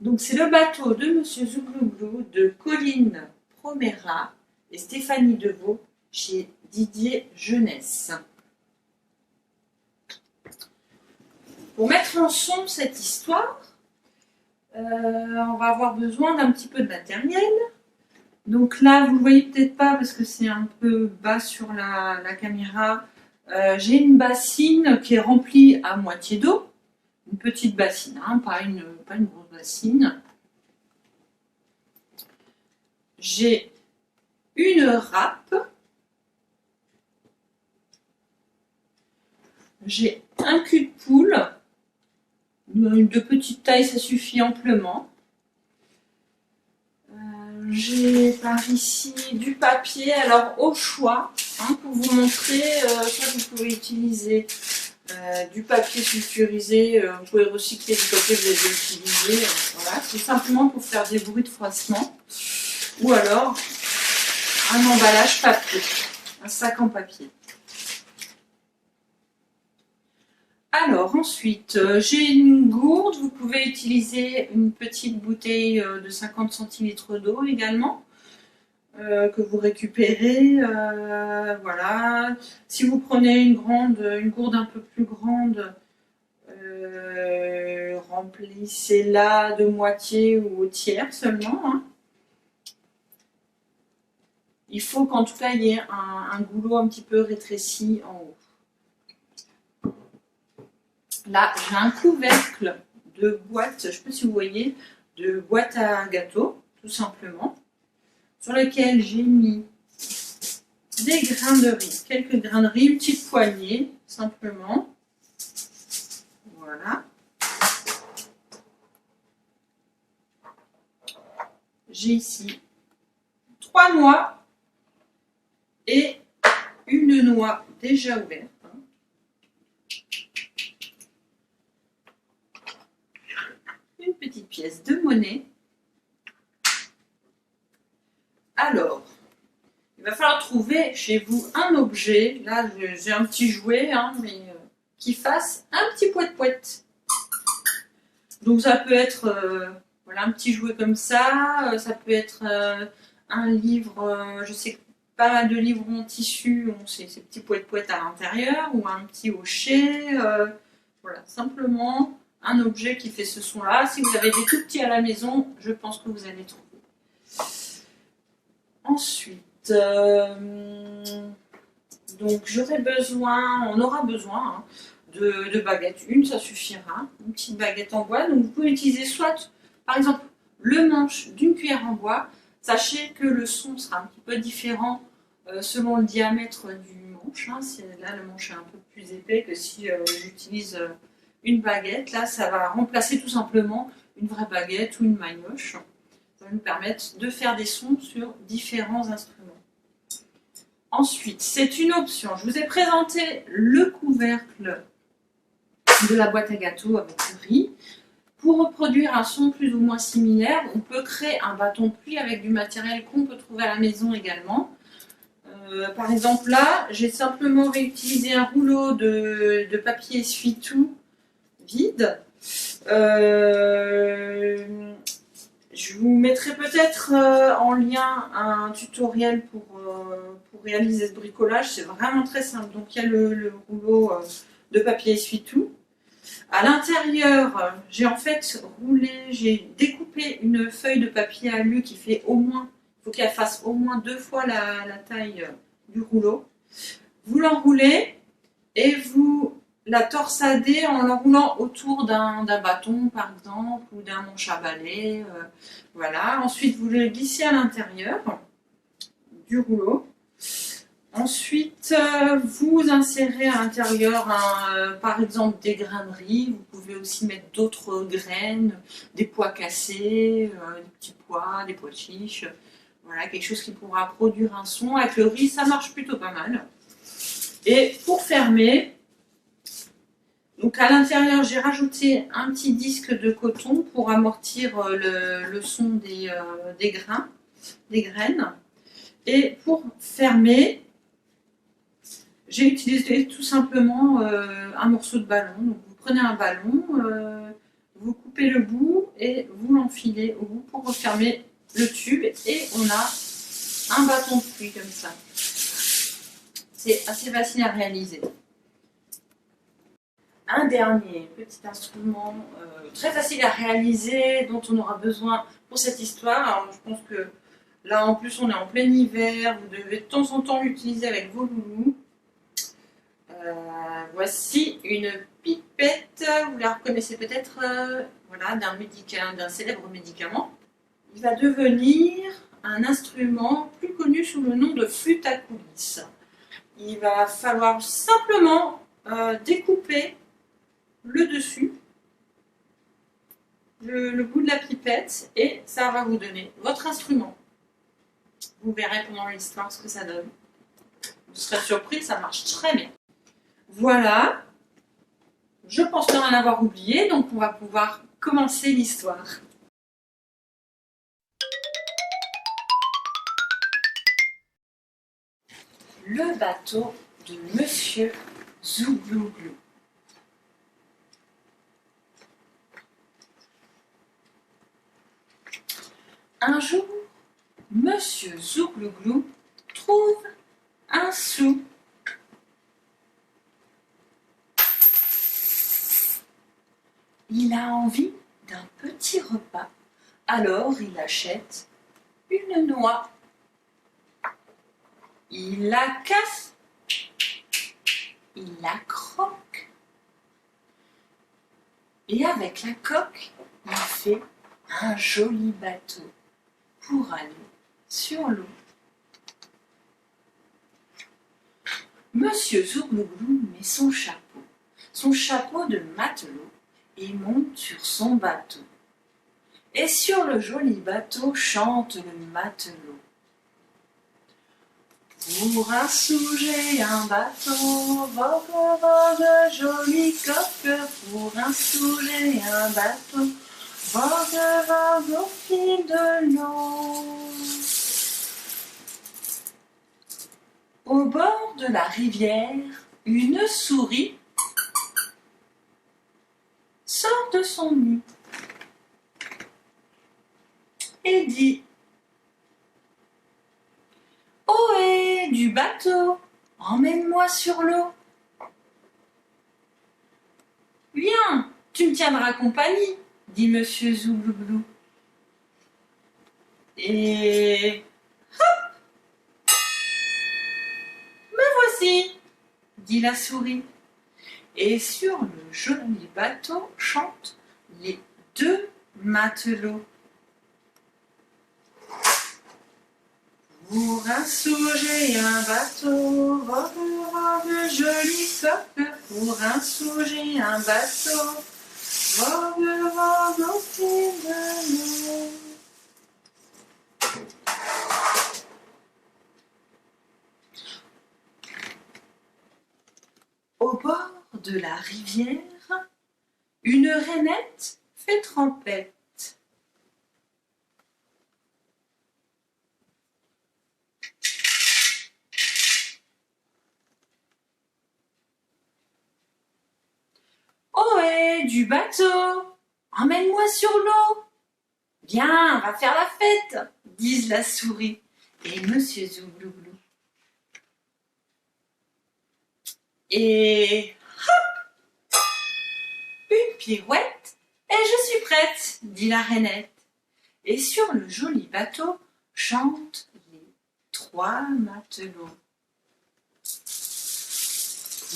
Donc c'est le bateau de Monsieur Zouglouglou, de Colline Promera et Stéphanie Deveau chez Didier Jeunesse. Pour mettre en son cette histoire, on va avoir besoin d'un petit peu de matériel. Donc là, vous ne le voyez peut-être pas parce que c'est un peu bas sur la caméra. J'ai une bassine qui est remplie à moitié d'eau. Une petite bassine, hein, pas une grosse bassine. J'ai une râpe. J'ai un cul de poule. De petite taille, ça suffit amplement. J'ai par ici du papier, alors au choix, hein, pour vous montrer, ça vous pouvez utiliser du papier sulfurisé, vous pouvez recycler du papier que vous avez utilisé, voilà, c'est simplement pour faire des bruits de froissement, ou alors un emballage papier, un sac en papier. Alors ensuite, j'ai une gourde, vous pouvez utiliser une petite bouteille de 50 centilitres d'eau également, que vous récupérez, voilà. Si vous prenez une gourde un peu plus grande, remplissez-la de moitié ou au tiers seulement, hein. Il faut qu'en tout cas il y ait un goulot un petit peu rétréci en haut. Là, j'ai un couvercle de boîte, je ne sais pas si vous voyez, de boîte à gâteaux, tout simplement, sur lequel j'ai mis des grains de riz, quelques grains de riz, une petite poignée, simplement. Voilà. J'ai ici 3 noix et une noix déjà ouverte. Une petite pièce de monnaie. Alors, il va falloir trouver chez vous un objet. Là, j'ai un petit jouet, hein, mais qui fasse un petit poète-poète. Donc, ça peut être voilà, un petit jouet comme ça. Ça peut être un livre. Je sais que pas mal de livres en tissu ont ces petits poète-poète à l'intérieur, ou un petit hochet. Voilà, simplement un objet qui fait ce son-là. Si vous avez des tout petits à la maison, je pense que vous allez trouver. Ensuite, donc on aura besoin, hein, de baguettes. Une, ça suffira. Une petite baguette en bois. Donc vous pouvez utiliser soit, par exemple, le manche d'une cuillère en bois. Sachez que le son sera un petit peu différent selon le diamètre du manche, hein. Là, le manche est un peu plus épais que si j'utilise une baguette. Là, ça va remplacer tout simplement une vraie baguette ou une maillotche. Ça va nous permettre de faire des sons sur différents instruments. Ensuite, c'est une option. Je vous ai présenté le couvercle de la boîte à gâteaux avec le riz. Pour reproduire un son plus ou moins similaire, on peut créer un bâton de pluie avec du matériel qu'on peut trouver à la maison également. Par exemple, là, j'ai simplement réutilisé un rouleau de papier essuie-tout vide. Je vous mettrai peut-être en lien un tutoriel pour réaliser ce bricolage. C'est vraiment très simple. Donc, il y a le rouleau de papier essuie-tout. À l'intérieur, j'ai en fait j'ai découpé une feuille de papier alu qui fait au moins, il faut qu'elle fasse au moins 2 fois la taille du rouleau. Vous l'enroulez et vous la torsadez en l'enroulant autour d'un bâton par exemple, ou d'un manche à balai. Voilà. Ensuite, vous le glissez à l'intérieur du rouleau. Ensuite, vous insérez à l'intérieur, par exemple, des grains de riz. Vous pouvez aussi mettre d'autres graines, des pois cassés, des petits pois, des pois chiches. Voilà, quelque chose qui pourra produire un son. Avec le riz, ça marche plutôt pas mal. Et pour fermer, donc à l'intérieur, j'ai rajouté un petit disque de coton pour amortir le son des graines. Et pour fermer, j'ai utilisé tout simplement un morceau de ballon. Donc vous prenez un ballon vous coupez le bout et vous l'enfilez au bout pour refermer le tube et on a un bâton de pluie comme ça. C'est assez facile à réaliser. Un dernier petit instrument très facile à réaliser dont on aura besoin pour cette histoire. Alors, je pense que là en plus on est en plein hiver, vous devez de temps en temps l'utiliser avec vos loulous. Voici une pipette, vous la reconnaissez peut-être, voilà, d'un célèbre médicament. Il va devenir un instrument plus connu sous le nom de flûte à coulisses. Il va falloir simplement découper le dessus, le bout de la pipette, et ça va vous donner votre instrument. Vous verrez pendant l'histoire ce que ça donne. Vous serez surpris, ça marche très bien. Voilà, je pense ne rien avoir oublié, donc on va pouvoir commencer l'histoire. Le bateau de Monsieur Zouglouglou. Un jour, Monsieur Zouglouglou trouve un sou. Il a envie d'un petit repas, alors il achète une noix. Il la casse, il la croque, et avec la coque, il fait un joli bateau pour aller sur l'eau. Monsieur Zouglouglou met son chapeau de matelot, et monte sur son bateau. Et sur le joli bateau chante le matelot. Pour un sou j'ai un bateau, vogue, vogue, jolie coque. Pour un sou j'ai un bateau, vogue, vogue au fil de l'eau. Au bord de la rivière, une souris sort de son nid et dit: Ohé, du bateau, emmène-moi sur l'eau. Viens, tu me tiendras compagnie, dit Monsieur Zouglouglou. Et hop, me voici, dit la souris. Et sur le joli bateau chantent les deux matelots. Pour un sou j'ai un bateau, vogue, vogue, jolie coque. Pour un sou j'ai un bateau, vogue, vogue au fil de l'eau. Au bord de la rivière, une rainette fait trempette. Ohé, du bateau, emmène-moi sur l'eau. Viens, on va faire la fête, disent la souris et Monsieur Zouglouglou. Et hop, une pirouette, et je suis prête, dit la rainette. Et sur le joli bateau chantent les trois matelots.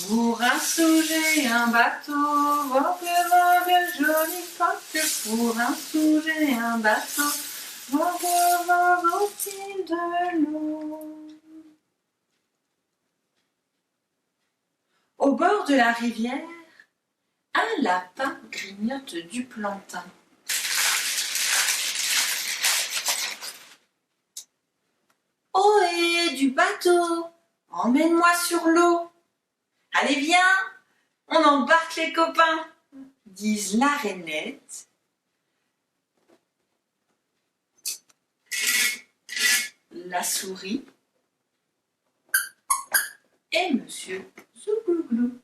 Pour un sou j'ai un bateau, vogue, vogue, jolie coque. Pour un sou j'ai un bateau, vogue, vogue au fil de l'eau. Au bord de la rivière, un lapin grignote du plantain. Ohé, du bateau, emmène-moi sur l'eau. Allez, viens, on embarque les copains, disent la rainette, la souris et Monsieur Zouglouglou.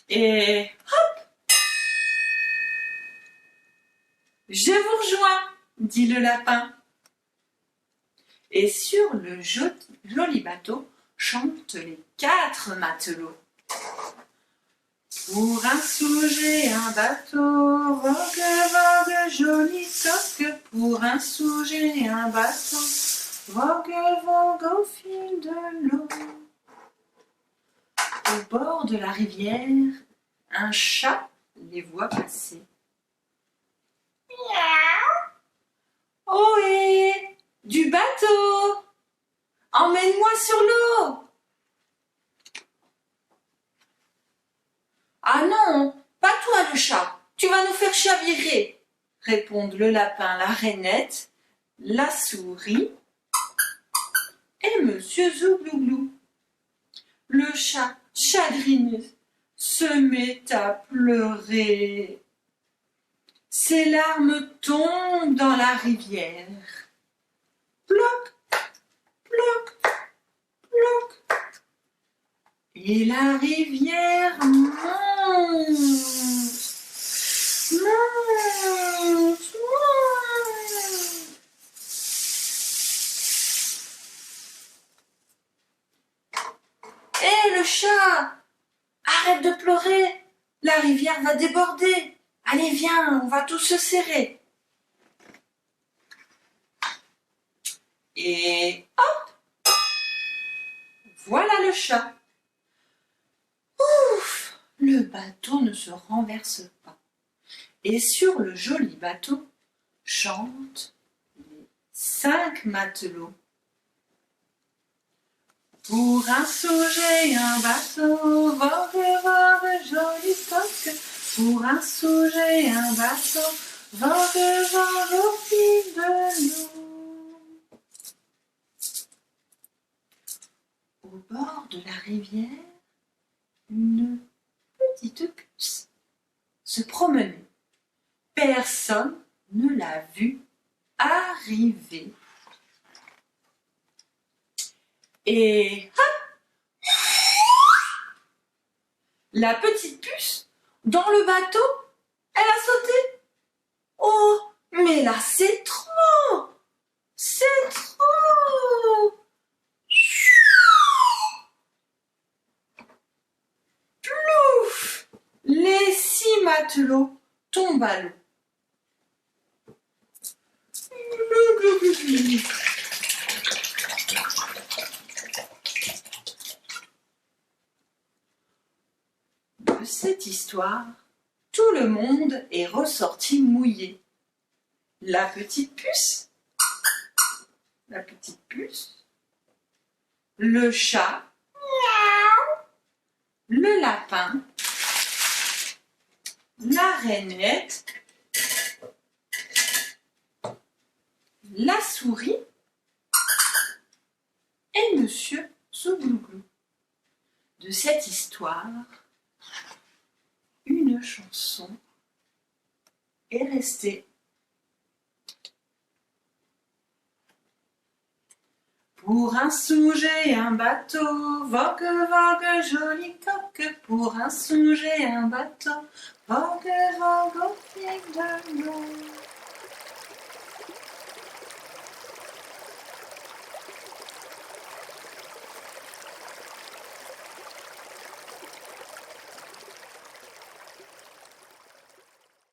Et hop! Je vous rejoins, dit le lapin. Et sur le joli bateau chantent les 4 matelots. Pour un sou, j'ai un bateau, vogue, vogue, joli coque. Pour un sou, j'ai un bateau, vogue, vogue au fil de l'eau. Au bord de la rivière, un chat les voit passer. Miaou! Ohé! Du bateau! Emmène-moi sur l'eau! Ah non, pas toi le chat, tu vas nous faire chavirer, répondent le lapin, la rainette, la souris et Monsieur Zouglouglou. Le chat, chagriné, se met à pleurer. Ses larmes tombent dans la rivière. Ploc, ploc, ploc. Et la rivière monte, monte, monte. Hé, le chat, arrête de pleurer, la rivière va déborder. Allez, viens, on va tous se serrer. Et hop, voilà le chat. Ouf, le bateau ne se renverse pas. Et sur le joli bateau chantent les 5 matelots. Pour un sou, j'ai un bateau, vogue, vogue, joli coque. Pour un sou, j'ai un bateau, vogue, vogue au fil de l'eau. Au bord de la rivière, une petite puce se promenait. Personne ne l'a vue arriver. Et hop! La petite puce, dans le bateau, elle a sauté. Oh, mais là c'est trop! C'est trop! Plouf! Les 6 matelots tombent à l'eau. De cette histoire, tout le monde est ressorti mouillé. La petite puce, le chat, miaou, le lapin, la rainette, la souris et Monsieur Zouglouglou. De cette histoire, une chanson est restée. Pour un sou, j'ai un bateau, vogue, vogue, joli coque. Pour un sou, j'ai un bateau, vogue, vogue au fil de l'eau.